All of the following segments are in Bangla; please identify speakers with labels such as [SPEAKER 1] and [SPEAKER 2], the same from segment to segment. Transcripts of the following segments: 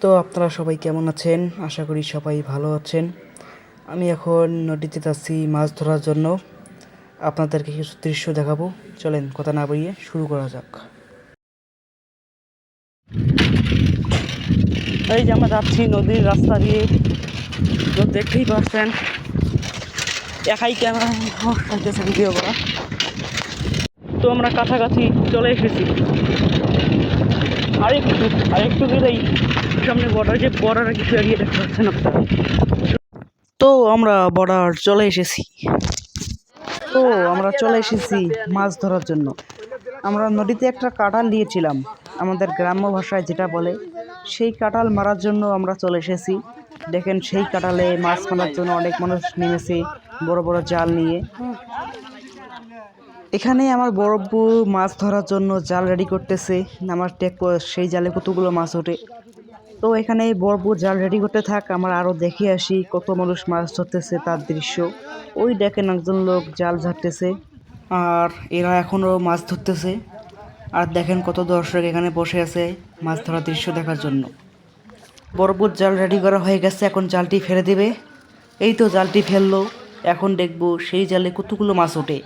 [SPEAKER 1] তো আপনারা সবাই কেমন আছেন? আশা করি সবাই ভালো আছেন। আমি এখন নদীতে যাচ্ছি মাছ ধরার জন্য। আপনাদেরকে কিছু দৃশ্য দেখাবো। চলেন কথা না বাড়িয়ে শুরু করা যাক। এই যে আমরা যাচ্ছি নদীর রাস্তা দিয়ে, তো দেখতেই পাচ্ছেন একাই ক্যামেরা হইতেছে ভিডিও করা। তো আমরা কাছাকাছি চলে এসেছি। আরেকটু গেলেই সামনে বর্ডার, যে বর্ডারে কিছু এগিয়ে দেখতে পাচ্ছেন আপনারা। তো আমরা বর্ডার চলে এসেছি। মাছ ধরার জন্য। আমরা নদীতে একটা কাঁঠাল নিয়েছিলাম, আমাদের গ্রাম্য ভাষায় যেটা বলে, সেই কাঁঠাল মারার জন্য আমরা চলে এসেছি। দেখেন সেই কাঁঠালে মাছ মারার জন্য অনেক মানুষ নেমেছে বড় বড় জাল নিয়ে। এখানে আমার বড়ব্বু মাছ ধরার জন্য জাল রেডি করতেছে। আমার দেখবো সেই জালে কতগুলো মাছ ওঠে। তো এখানে বড়ব্বু জাল রেডি করতে থাক, আমরা আরও দেখে আসি কত মানুষ মাছ ধরতেছে তার দৃশ্য। ওই দেখেন একজন লোক জাল ঝাড়তেছে, আর এরা এখনও মাছ ধরতেছে। আর দেখেন কত দর্শক এখানে বসে আছে মাছ ধরার দৃশ্য দেখার জন্য। বড়ব্বুর জাল রেডি করা হয়ে গেছে, এখন জালটি ফেলে দেবে। এই তো জালটি ফেললো, এখন দেখবো সেই জালে কতগুলো মাছ ওঠে,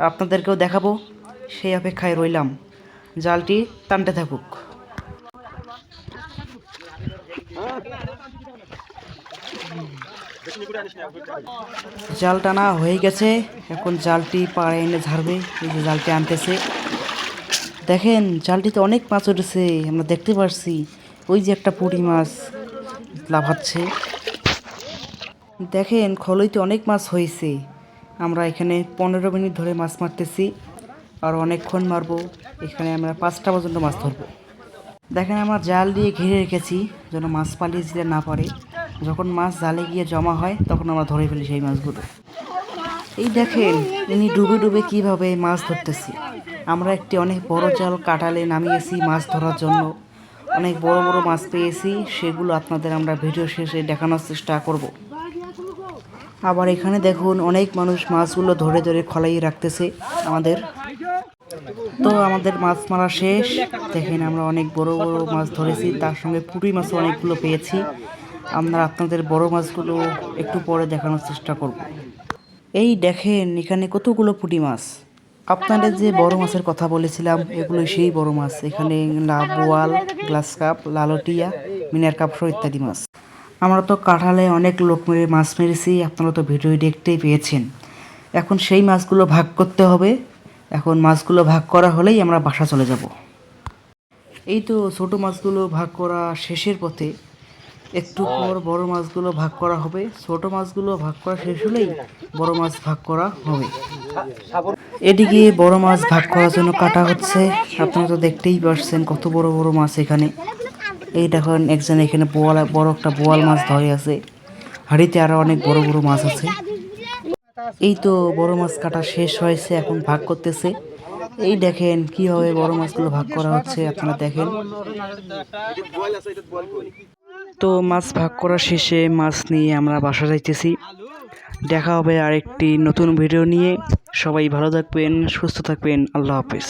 [SPEAKER 1] আপনাদেরকেও দেখাবো। সেই অপেক্ষায় রইলাম, জালটি টানতে থাকুক। জাল টানা হয়ে গেছে, এখন জালটি পাড়ে এনে ঝাড়বে। এই যে জালটি আনতেছে, দেখেন জালটিতে অনেক মাছ উঠেছে, আমরা দেখতে পারছি। ওই যে একটা পুঁটি মাছ লাফাচ্ছে, দেখেন খলইতে অনেক মাছ হয়েছে। আমরা এখানে 15 মিনিট ধরে মাছ মারতেছি, আর অনেকক্ষণ মারবো। এখানে আমরা 5টা পর্যন্ত মাছ ধরবো। দেখেন আমরা জাল দিয়ে ঘিরে রেখেছি যেন মাছ পালিয়ে যেতে না পারে। যখন মাছ জালে গিয়ে জমা হয় তখন আমরা ধরে ফেলি সেই মাছগুলো। এই দেখেন ইনি ডুবে ডুবে কীভাবে মাছ ধরতেছি। আমরা একটি অনেক বড় জাল কাটালে নামিয়েছি মাছ ধরার জন্য। অনেক বড় বড় মাছ পেয়েছি, সেগুলো আপনাদের আমরা ভিডিও শেষে দেখানোর চেষ্টা করব। আবার এখানে দেখুন অনেক মানুষ মাছগুলো ধরে ধরে খলাই রাখতেছে আমাদের। তো আমাদের মাছ মারা শেষ। দেখেন আমরা অনেক বড় বড় মাছ ধরেছি, তার সঙ্গে পুঁটি মাছও অনেকগুলো পেয়েছি। আমরা আপনাদের বড় মাছগুলো একটু পরে দেখানোর চেষ্টা করব। এই দেখেন এখানে কতগুলো পুঁটি মাছ। আপনাদের যে বড় মাছের কথা বলেছিলাম, এগুলো সেই বড় মাছ। এখানে বোয়াল, গ্লাস কাপ, লালটিয়া, মিনার কাপ সহ ইত্যাদি মাছ। আমরা তো কাঁঠালে অনেক লোক মেরে মাছ মেরেছি, আপনারা তো ভিডিও দেখতেই পেয়েছেন। এখন সেই মাছগুলো ভাগ করতে হবে। এখন মাছগুলো ভাগ করা হলেই আমরা বাসা চলে যাব। এই তো ছোটো মাছগুলো ভাগ করা শেষের পথে, একটু পর বড় মাছগুলো ভাগ করা হবে। ছোট মাছগুলো ভাগ করা শেষ হলেই বড় মাছ ভাগ করা হবে। এদিকে বড় মাছ ভাগ করার জন্য কাটা হচ্ছে। আপনারা তো দেখতেই পাচ্ছেন কত বড় বড় মাছ এখানে। এই দেখুন একজন এখানে বড় একটা বোয়াল মাছ ধরে আছে, হাঁড়িতে আরো অনেক বড় বড় মাছ আছে। এই তো বড় মাছ কাটা শেষ হয়েছে, এখন ভাগ করতেছে। এই দেখেন কিভাবে বড় মাছগুলো ভাগ করা হচ্ছে, আপনারা দেখেন। তো মাছ ভাগ করা শেষে মাছ নিয়ে আমরা বাসা যাইতেছি। দেখা হবে আরেকটি নতুন ভিডিও নিয়ে। সবাই ভালো থাকবেন, সুস্থ থাকবেন। আল্লাহ হাফেজ।